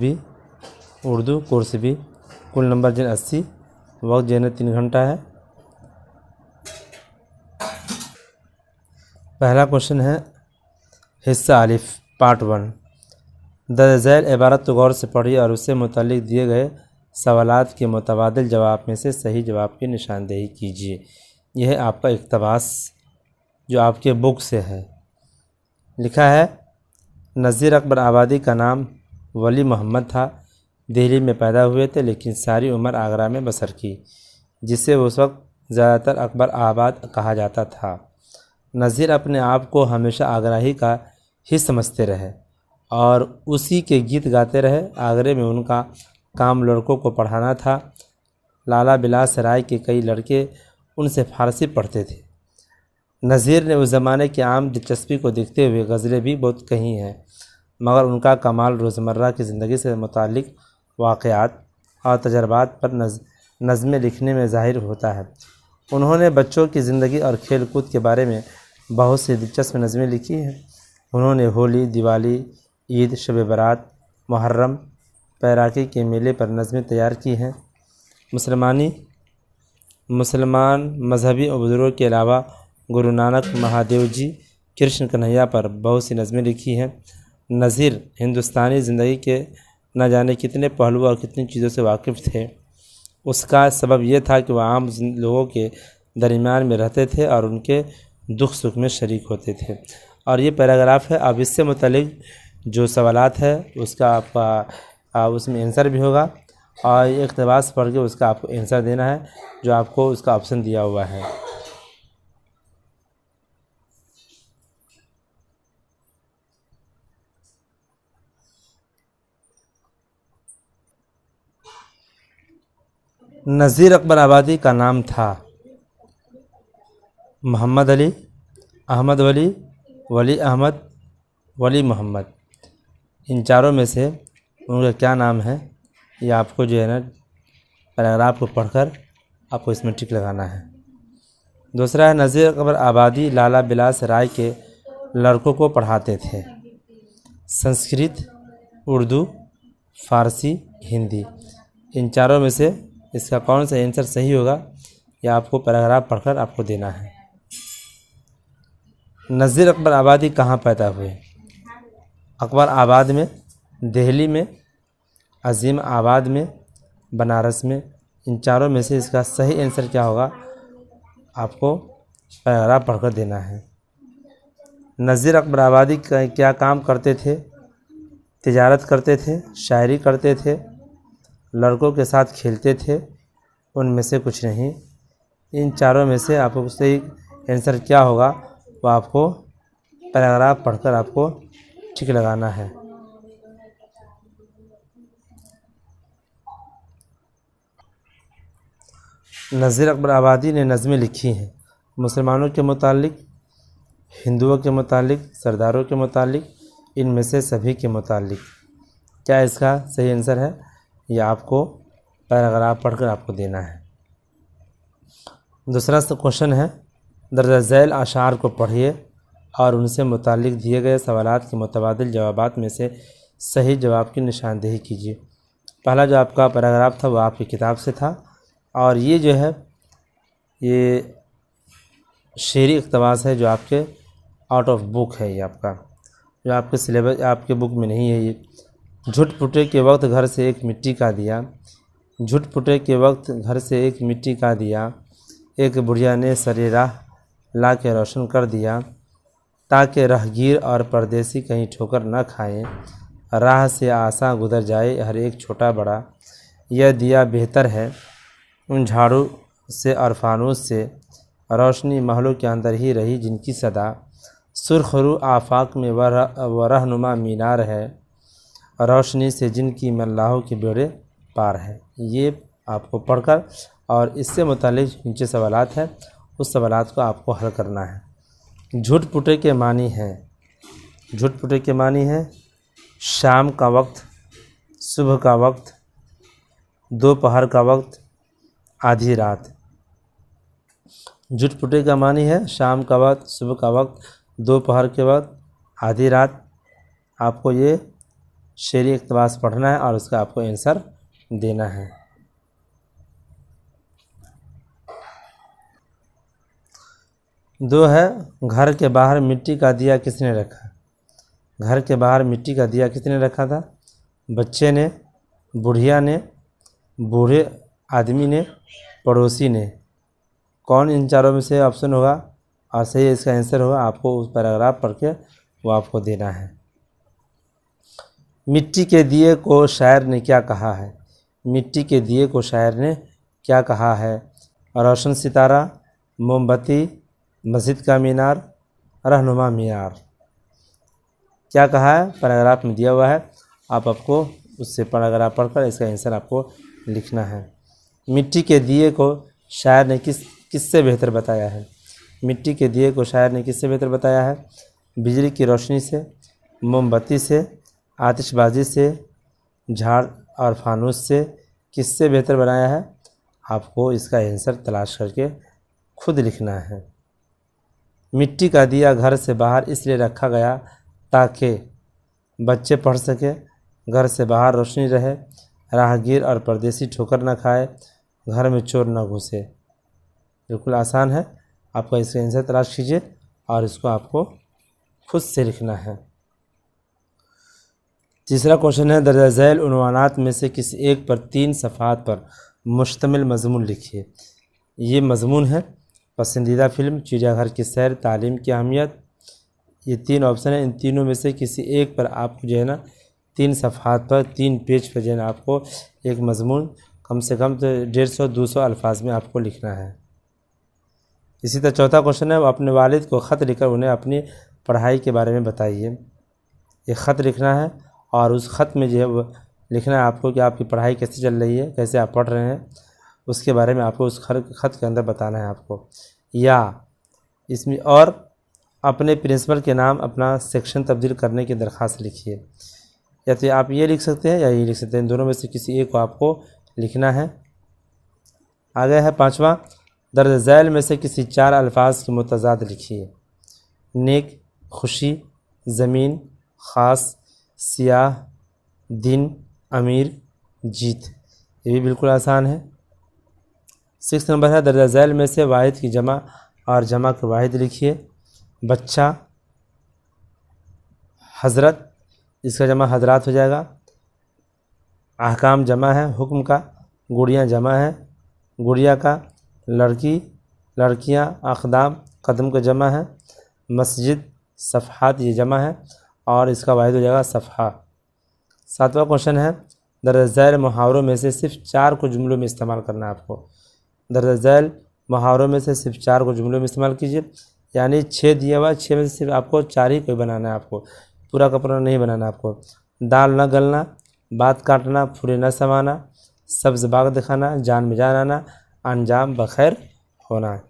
भी उर्दू कोर्स भी। कुल नंबर जो 80, वक्त जो है 3 घंटा है। पहला क्वेश्चन है हिस्सा अलिफ पार्ट 1। दर्ज झैल इबारत को गौर से पढ़िए और उससे मुताल्लिक़ दिए गए सवालात के मुतबादिल जवाब में से सही जवाब की निशानदेही कीजिए। यह है आपका इक़्तिबास जो आपके बुक से है। लिखा है नज़ीर अकबर आबादी का नाम वली मोहम्मद था। दिल्ली में पैदा हुए थे लेकिन सारी उम्र आगरा में बसर की, जिसे उस वक्त ज़्यादातर अकबर आबाद कहा जाता था। नज़ीर अपने आप को हमेशा आगरा ही का ही समझते रहे और उसी के गीत गाते रहे। आगरे में उनका काम लड़कों को पढ़ाना था। लाला बिलास राय के कई लड़के उनसे फ़ारसी पढ़ते थे। नज़ीर ने उस ज़माने की आम दिलचस्पी को देखते हुए गज़लें भी बहुत कही हैं, मगर उनका कमाल रोज़मर्रा की ज़िंदगी से मुताल्लिक़ वाक़यात और तजर्बात पर नज़में लिखने में ज़ाहिर होता है। उन्होंने बच्चों की ज़िंदगी और खेल कूद के बारे में बहुत सी दिलचस्प नज़में लिखी हैं। उन्होंने होली, दिवाली, ईद, शब बारात, मुहर्रम, बैराकी के मेले पर नज़में तैयार की हैं। मुसलमान मजहबी बुज़ुर्गों के अलावा गुरु नानक, महादेव जी, कृष्ण कन्हैया पर बहुत सी नज़में लिखी हैं। नज़ीर हिंदुस्तानी ज़िंदगी के न जाने कितने पहलू और कितनी चीज़ों से वाकिफ़ थे। उसका सबब यह था कि वह आम लोगों के दरमियान में रहते थे और उनके दुख सुख में शरीक होते थे। और ये पैराग्राफ है। अब इससे मुताल्लिक़ जो सवालात है उसका आपका उसमें आंसर भी होगा और ये इक़्तिबास पढ़ के उसका आपको आंसर देना है जो आपको उसका ऑप्शन दिया हुआ है। नज़ीर अकबर आबादी का नाम था मोहम्मद अली, अहमद वली, वली अहमद, वली मोहम्मद। इन चारों में से उनका क्या नाम है ये आपको जो है ना पैराग्राफ को पढ़कर आपको इसमें टिक लगाना है। दूसरा है नज़ीर अकबर आबादी लाला बिलास राय के लड़कों को पढ़ाते थे। संस्कृत, उर्दू, फ़ारसी, हिंदी। इन चारों में से इसका कौन सा आंसर सही होगा यह आपको पैराग्राफ पढ़कर आपको देना है। नज़ीर अकबर आबादी कहाँ पैदा हुए? अकबर आबाद में, दिल्ली में, अज़ीम आबाद में, बनारस में। इन चारों में से इसका सही आंसर क्या होगा आपको पैराग्राफ पढ़कर देना है। नज़ीर अकबर आबादी क्या काम करते थे? तिजारत करते थे, शायरी करते थे, लड़कों के साथ खेलते थे, उनमें से कुछ नहीं। इन चारों में से आपको सही आंसर क्या होगा वो आपको पैराग्राफ पढ़कर आपको ठीक लगाना है। नज़ीर अकबर आबादी ने नज़में लिखी हैं मुसलमानों के मुतालिक, हिंदुओं के मुतालिक, सरदारों के मुतालिक, इनमें से सभी के मुतालिक। क्या इसका सही आंसर है यह आपको पैराग्राफ पढ़कर आपको देना है। दूसरा क्वेश्चन है दर्ज झैल अशार को पढ़िए और उनसे मुतालिक दिए गए सवालात के मुतबादिल जवाबात में से सही जवाब की निशानदेही कीजिए। पहला जो आपका पैराग्राफ था वो आपकी किताब से था और ये जो है ये शेरी इक़्तिबास है जो आपके आउट ऑफ बुक है। ये आपका जो आपके सिलेबस आपके बुक में नहीं है। ये झूठ पुटे के वक्त घर से एक मिट्टी का दिया, झूठ पुटे के वक्त घर से एक मिट्टी का दिया, एक बुढ़िया ने सरे राह ला के रोशन कर दिया, ताकि राहगीर और परदेसी कहीं ठोकर न खाएं, राह से आसा गुजर जाए हर एक छोटा बड़ा। यह दिया बेहतर है उन झाड़ू से और फानूस से, रोशनी महलों के अंदर ही रही जिनकी सदा, सुरखरू आफाक में वह रहनुमा मीनार है, रोशनी से जिनकी मल्लाहों के बेड़े पार है। ये आपको पढ़कर और इससे मुतालिक नीचे सवालात हैं उस सवालात को आपको हल करना है। झूठ पुटे के मानी हैं, झूठ पुटे के मानी हैं शाम का वक्त, सुबह का वक्त, दोपहर का वक्त, आधी रात। झूठ पुटे का मानी है शाम का वक्त, सुबह का वक्त, दोपहर के वक्त, आधी रात। आपको ये शेरी इक़्तिबास पढ़ना है और उसका आपको आंसर देना है। दो है, घर के बाहर मिट्टी का दिया किसने रखा? घर के बाहर मिट्टी का दिया किसने रखा था? बच्चे ने, बुढ़िया ने, बूढ़े आदमी ने, पड़ोसी ने। कौन इन चारों में से ऑप्शन होगा और सही इसका आंसर होगा? आपको उस पैराग्राफ पढ़ के वो आपको देना है। मिट्टी के दिए को शायर ने क्या कहा है? मिट्टी के दिए को शायर ने क्या कहा है? रोशन सितारा, मोमबत्ती, मस्जिद का मीनार, रहनुमा मीनार। क्या कहा है? पैराग्राफ में दिया हुआ है, आपको उससे पैराग्राफ पढ़कर इसका आंसर आपको लिखना है। मिट्टी के दिए को शायर ने किससे बेहतर बताया है? मिट्टी के दिए को शायर ने किससे बेहतर बताया है? बिजली की रोशनी से, मोमबत्ती से, आतिशबाजी से, झाड़ और फानूस से, किससे बेहतर बनाया है? आपको इसका आंसर तलाश करके खुद लिखना है। मिट्टी का दिया घर से बाहर इसलिए रखा गया ताकि बच्चे पढ़ सके, घर से बाहर रोशनी रहे, राहगीर और परदेसी ठोकर न खाए, घर में चोर न घुसे। बिल्कुल आसान है, आपका इसका आंसर तलाश कीजिए और इसको आपको खुद से लिखना है। तीसरा क्वेश्चन है, दर्ज झैल उन्वानात में से किसी एक पर 3 सफ़हात पर मुश्तमिल मज़मून लिखिए। ये मज़मून है पसंदीदा फ़िल्म, चिड़ियाघर की सैर, तालीम की अहमियत। ये 3 ऑप्शन है, इन तीनों में से किसी एक पर आपको जो है ना 3 सफ़हात पर 3 पेज पर जो है ना आपको एक मज़मून कम से कम तो 150-200 अल्फाज में आपको लिखना है। इसी तरह चौथा क्वेश्चन है, वो अपने वालिद को ख़त लिखकर उन्हें अपनी पढ़ाई के बारे में बताइए। एक ख़त लिखना है और उस ख़त में जो है वो लिखना है आपको कि आपकी पढ़ाई कैसे चल रही है, कैसे आप पढ़ रहे हैं, उसके बारे में आपको उस ख़त के अंदर बताना है आपको। या इसमें और अपने प्रिंसिपल के नाम अपना सेक्शन तब्दील करने की दरख्वास्त लिखिए। या तो आप ये लिख सकते हैं या ये लिख सकते हैं, इन दोनों में से किसी एक को आपको लिखना है। आगे है 5वां, दर्ज झैल में से किसी 4 अल्फाज की मुतज़ाद लिखिए। नेक, खुशी, ज़मीन, ख़ास, सियाह, दिन, अमीर, जीत। ये भी बिल्कुल आसान है। 6 नंबर है, दर्ज झैल में से वाहिद की जमा और जमा के वाहिद लिखिए। बच्चा, हज़रत, इसका जमा हज़रात हो जाएगा। अहकाम जमा है हुक्म का, गुड़ियाँ जमा है गुड़िया का, लड़की, लड़कियाँ, अक़दाम, कदम का जमा है। मस्जिद, सफ़हात, ये जमा है और इसका वाहिद हो जाएगा सफ़हा। 7वां क्वेश्चन है, दर्ज झैल मुहावरों में से सिर्फ 4 को जुमलों में इस्तेमाल करना है आपको। दर्ज झैल मुहावरों में से सिर्फ 4 को जुमलों में इस्तेमाल कीजिए। यानी 6 दिया हुआ, 6 में से सिर्फ आपको 4 ही कोई बनाना है, आपको पूरा का पूरा नहीं बनाना आपको। दाल न गलना, बात काटना, फुरे न समाना, सब्ज़ बाग दिखाना, जान में जान आना, अंजाम बखैर होना।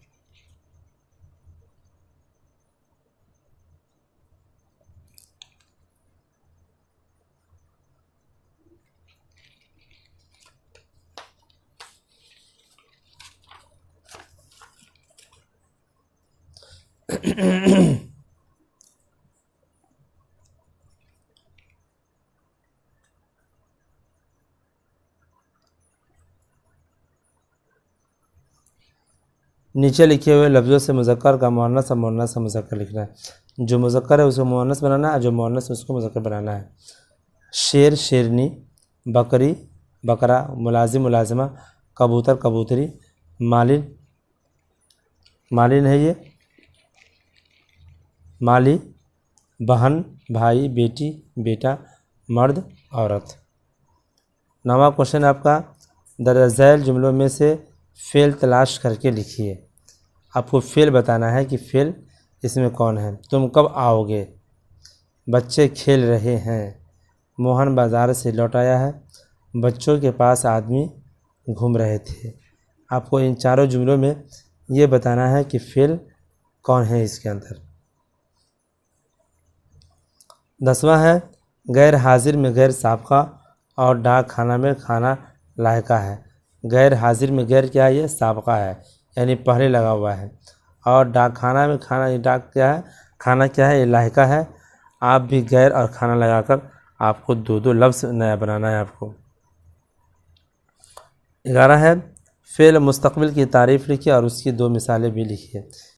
नीचे लिखे हुए लफ्ज़ों से मुज़क्कर का मुअन्नस और मुअन्नस का मुज़क्कर लिखना है। जो मुज़क्कर है उसको मुअन्नस बनाना है, जो मुअन्नस है उसको मुज़क्कर बनाना है। शेर, शेरनी, बकरी, बकरा, मुलाजिम, मुलाजिमा, कबूतर, कबूतरी, मालिन, मालिन है ये, माली, बहन, भाई, बेटी, बेटा, मर्द, औरत। 9वां क्वेश्चन आपका, दर्ज झैल जुमलों में से फ़ेल तलाश करके लिखिए। आपको फ़ेल बताना है कि फ़ेल इसमें कौन है। तुम कब आओगे, बच्चे खेल रहे हैं, मोहन बाज़ार से लौट आया है, बच्चों के पास आदमी घूम रहे थे। आपको इन चारों जुमलों में ये बताना है कि फ़ेल कौन है इसके अंदर। 10वां है, गैर हाजिर में गैर साबका और डाक खाना में खाना लायका है। गैर हाजिर में गैर क्या है, ये साबका है यानी पहले लगा हुआ है, और डाक खाना में खाना, ये डाक क्या है, खाना क्या है, ये लायका है। आप भी गैर और खाना लगाकर आपको 2 लफ्ज़ नया बनाना है आपको। 11 है फ़ेल मुस्तक़बिल की तारीफ़ लिखिए और उसकी 2 मिसालें भी लिखिए।